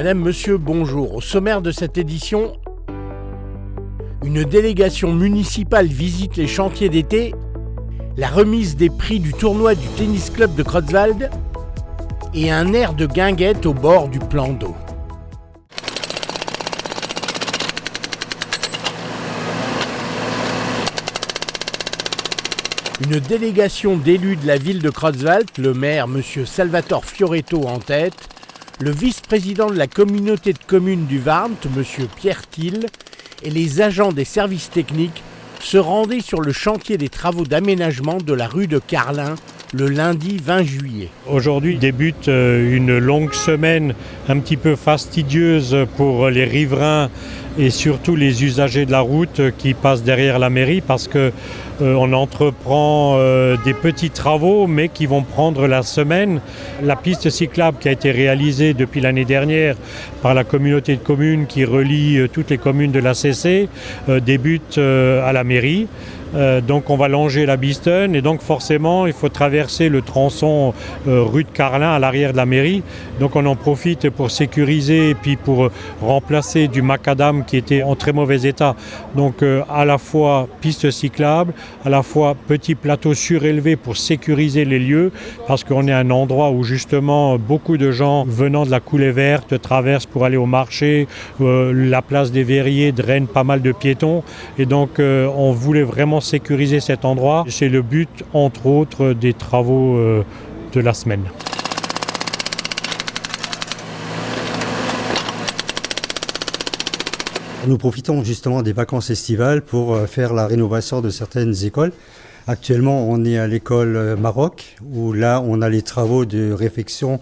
Madame, Monsieur, bonjour. Au sommaire de cette édition, une délégation municipale visite les chantiers d'été, la remise des prix du tournoi du tennis club de Creutzwald et un air de guinguette au bord du plan d'eau. Une délégation d'élus de la ville de Creutzwald, le maire M. Salvatore Fioretto en tête, le vice-président de la communauté de communes du Warnt, M. Pierre Thiel, et les agents des services techniques se rendaient sur le chantier des travaux d'aménagement de la rue de Carlin le lundi 20 juillet. Aujourd'hui débute une longue semaine un petit peu fastidieuse pour les riverains et surtout les usagers de la route qui passent derrière la mairie parce que on entreprend des petits travaux mais qui vont prendre la semaine. La piste cyclable qui a été réalisée depuis l'année dernière par la communauté de communes qui relie toutes les communes de la CC débute à la mairie. Donc on va longer la Biston et donc forcément il faut traverser le tronçon rue de Carlin à l'arrière de la mairie. Donc on en profite pour sécuriser et puis pour remplacer du macadam qui était en très mauvais état. Donc à la fois piste cyclable, à la fois petit plateau surélevé pour sécuriser les lieux parce qu'on est un endroit où justement beaucoup de gens venant de la coulée verte traversent pour aller au marché. La place des Verriers draine pas mal de piétons et donc on voulait vraiment sécuriser cet endroit. C'est le but, entre autres, des travaux de la semaine. Nous profitons justement des vacances estivales pour faire la rénovation de certaines écoles. Actuellement, on est à l'école Maroc, où là, on a les travaux de réfection,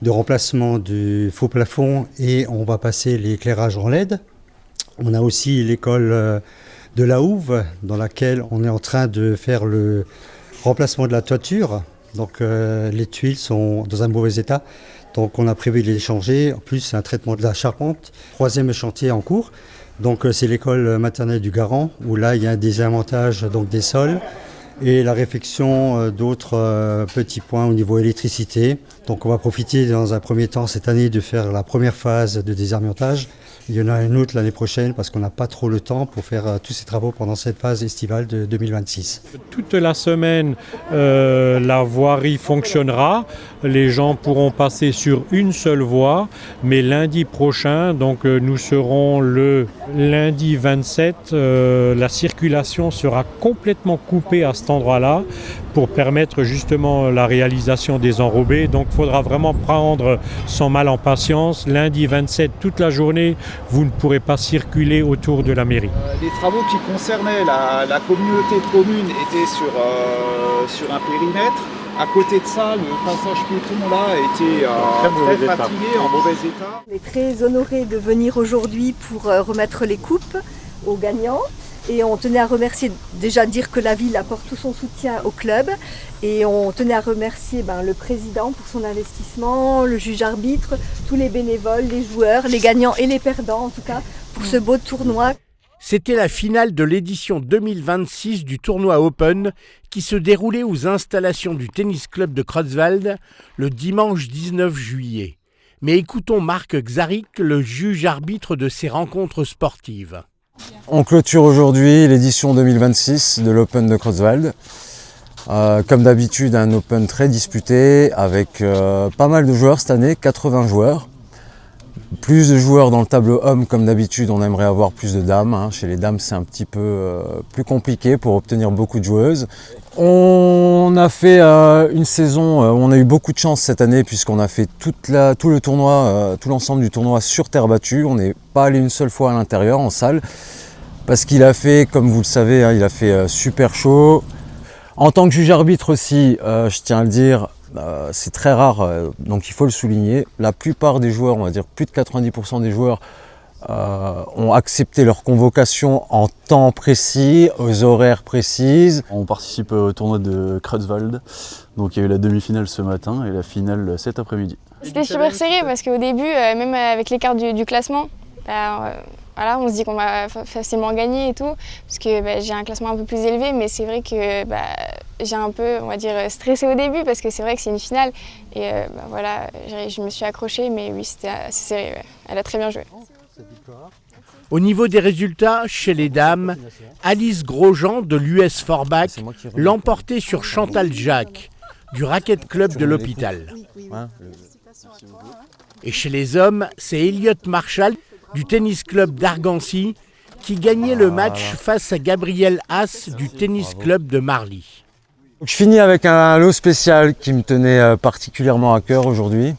de remplacement du faux plafond et on va passer l'éclairage en LED. On a aussi l'école de la Houve, dans laquelle on est en train de faire le remplacement de la toiture. Donc les tuiles sont dans un mauvais état, donc on a prévu de les changer. En plus, c'est un traitement de la charpente. Troisième chantier en cours, donc c'est l'école maternelle du Garant, où là il y a un désavantage donc, des sols et la réfection d'autres petits points au niveau électricité. Donc on va profiter dans un premier temps cette année de faire la première phase de désamiantage. Il y en a une autre l'année prochaine parce qu'on n'a pas trop le temps pour faire tous ces travaux pendant cette phase estivale de 2026. Toute la semaine, la voirie fonctionnera. Les gens pourront passer sur une seule voie. Mais lundi prochain, donc nous serons le lundi 27, la circulation sera complètement coupée à cet endroit-là pour permettre justement la réalisation des enrobés. Donc il faudra vraiment prendre son mal en patience. Lundi 27, toute la journée, vous ne pourrez pas circuler autour de la mairie. Les travaux qui concernaient la communauté de communes étaient sur un périmètre. À côté de ça, le passage piéton là était très fatigué, en mauvais état. On est très honorés de venir aujourd'hui pour remettre les coupes aux gagnants. Et on tenait à remercier, déjà dire que la ville apporte tout son soutien au club. Et on tenait à remercier le président pour son investissement, le juge arbitre, tous les bénévoles, les joueurs, les gagnants et les perdants en tout cas, pour ce beau tournoi. C'était la finale de l'édition 2026 du tournoi Open qui se déroulait aux installations du tennis club de Creutzwald le dimanche 19 juillet. Mais écoutons Marc Xaric, le juge arbitre de ces rencontres sportives. On clôture aujourd'hui l'édition 2026 de l'Open de Creutzwald. Comme d'habitude, un Open très disputé avec pas mal de joueurs cette année, 80 joueurs. Plus de joueurs dans le tableau homme, comme d'habitude, on aimerait avoir plus de dames. Chez les dames, c'est un petit peu plus compliqué pour obtenir beaucoup de joueuses. On a fait une saison où on a eu beaucoup de chance cette année puisqu'on a fait tout le tournoi, tout l'ensemble du tournoi sur terre battue. On n'est pas allé une seule fois à l'intérieur, en salle, parce qu'il a fait, comme vous le savez, il a fait super chaud. En tant que juge arbitre aussi, je tiens à le dire, c'est très rare, donc il faut le souligner. La plupart des joueurs, on va dire plus de 90% des joueurs, ont accepté leur convocation en temps précis, aux horaires précises. On participe au tournoi de Creutzwald, donc il y a eu la demi-finale ce matin et la finale cet après-midi. C'était super serré parce qu'au début, même avec l'écart du classement, voilà, on se dit qu'on va facilement gagner et tout, parce que j'ai un classement un peu plus élevé, mais c'est vrai que J'ai un peu, on va dire, stressé au début parce que c'est vrai que c'est une finale. Et voilà, je me suis accrochée, mais oui, c'était assez serré. Ouais. Elle a très bien joué. Au niveau des résultats, chez les dames, Alice Grosjean de l'US Forbach l'emportait sur Chantal Jacques du Racquet Club de l'Hôpital. Et chez les hommes, c'est Elliot Marshall du Tennis Club d'Argancy qui gagnait le match face à Gabriel Haas du Tennis Club de Marly. Je finis avec un lot spécial qui me tenait particulièrement à cœur aujourd'hui.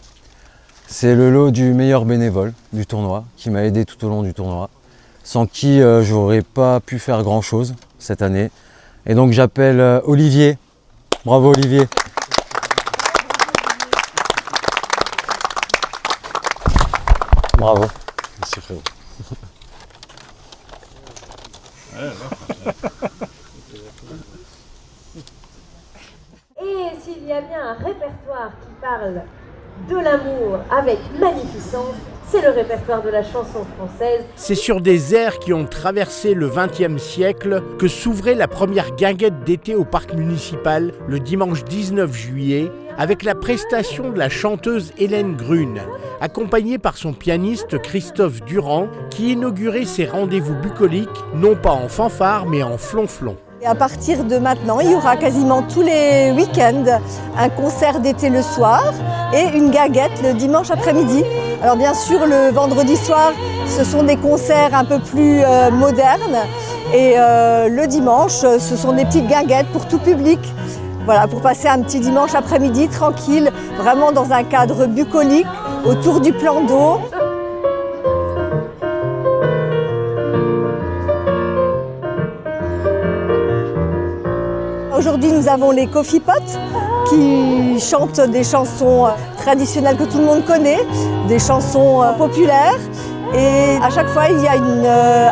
C'est le lot du meilleur bénévole du tournoi, qui m'a aidé tout au long du tournoi, sans qui j'aurais pas pu faire grand chose cette année. Et donc j'appelle Olivier. Bravo Olivier. Bravo. Merci frérot. Et s'il y a bien un répertoire qui parle de l'amour avec magnificence, c'est le répertoire de la chanson française. C'est sur des airs qui ont traversé le XXe siècle que s'ouvrait la première guinguette d'été au parc municipal le dimanche 19 juillet avec la prestation de la chanteuse Hélène Grune, accompagnée par son pianiste Christophe Durand qui inaugurait ses rendez-vous bucoliques non pas en fanfare mais en flonflon. Et à partir de maintenant, il y aura quasiment tous les week-ends un concert d'été le soir et une guinguette le dimanche après-midi. Alors bien sûr, le vendredi soir, ce sont des concerts un peu plus modernes et le dimanche, ce sont des petites guinguettes pour tout public. Voilà, pour passer un petit dimanche après-midi tranquille, vraiment dans un cadre bucolique, autour du plan d'eau. Aujourd'hui, nous avons les Coffee Pots qui chantent des chansons traditionnelles que tout le monde connaît, des chansons populaires. Et à chaque fois, il y a une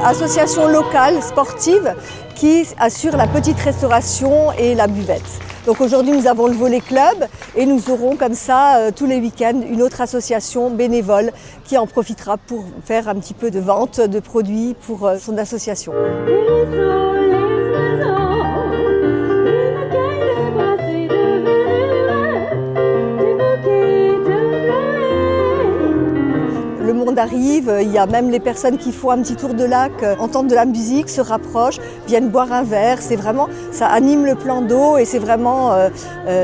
association locale sportive qui assure la petite restauration et la buvette. Donc aujourd'hui, nous avons le volley club et nous aurons comme ça tous les week-ends une autre association bénévole qui en profitera pour faire un petit peu de vente de produits pour son association. Le monde arrive, il y a même les personnes qui font un petit tour de lac, entendent de la musique, se rapprochent, viennent boire un verre. C'est vraiment, ça anime le plan d'eau et c'est vraiment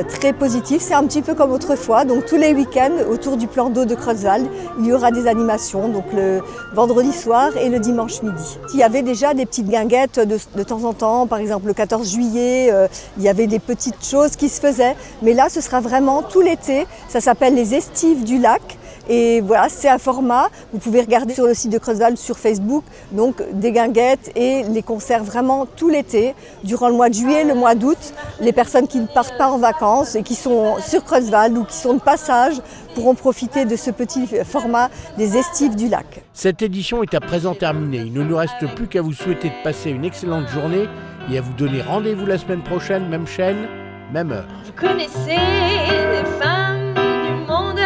très positif. C'est un petit peu comme autrefois. Donc tous les week-ends, autour du plan d'eau de Creutzwald, il y aura des animations, donc le vendredi soir et le dimanche midi. Il y avait déjà des petites guinguettes de temps en temps, par exemple le 14 juillet, il y avait des petites choses qui se faisaient. Mais là, ce sera vraiment tout l'été. Ça s'appelle les Estives du lac. Et voilà, c'est un format, vous pouvez regarder sur le site de Creutzwald sur Facebook, donc des guinguettes et les concerts vraiment tout l'été, durant le mois de juillet, le mois d'août. Les personnes qui ne partent pas en vacances et qui sont sur Creutzwald ou qui sont de passage pourront profiter de ce petit format des Estives du lac. Cette édition est à présent terminée. Il ne nous reste plus qu'à vous souhaiter de passer une excellente journée et à vous donner rendez-vous la semaine prochaine, même chaîne, même heure. Vous connaissez les femmes du monde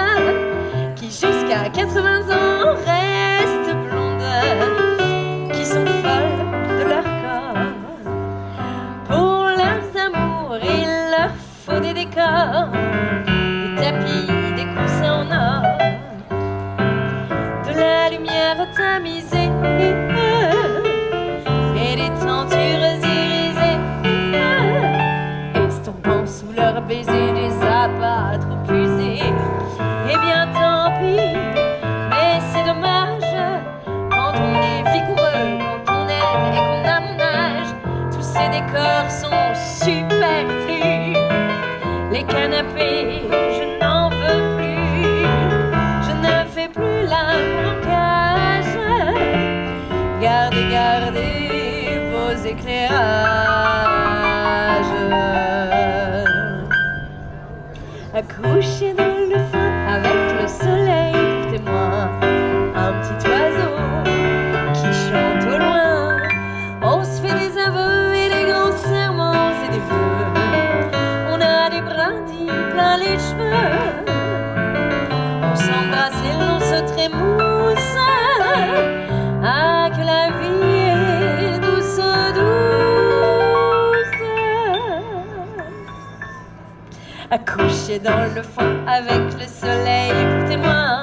qui jusqu'à 80 ans restent blondes, qui sont folles de leur corps. Pour leurs amours, il leur faut des décors, des tapis, des coussins en or, de la lumière tamisée et des tentures irisées, estompant sous leurs baisers des appâts trop usés. Eh bien tant pis, mais c'est dommage, quand on est vigoureux, quand on aime et qu'on a mon âge, tous ces décors sont superflus. Les canapés, je n'en veux plus, je ne fais plus l'amour en cage. Gardez, gardez vos éclairages. Accroché dans le fond avec le soleil pour témoin, un petit oiseau qui chante au loin. On se fait des aveux et des grands serments et des vœux. On a des brindilles plein les cheveux. On s'embrasse et l'on se trémousse. Ah, que la vie est douce, douce. accouché dans le fond avec le soleil pour témoin.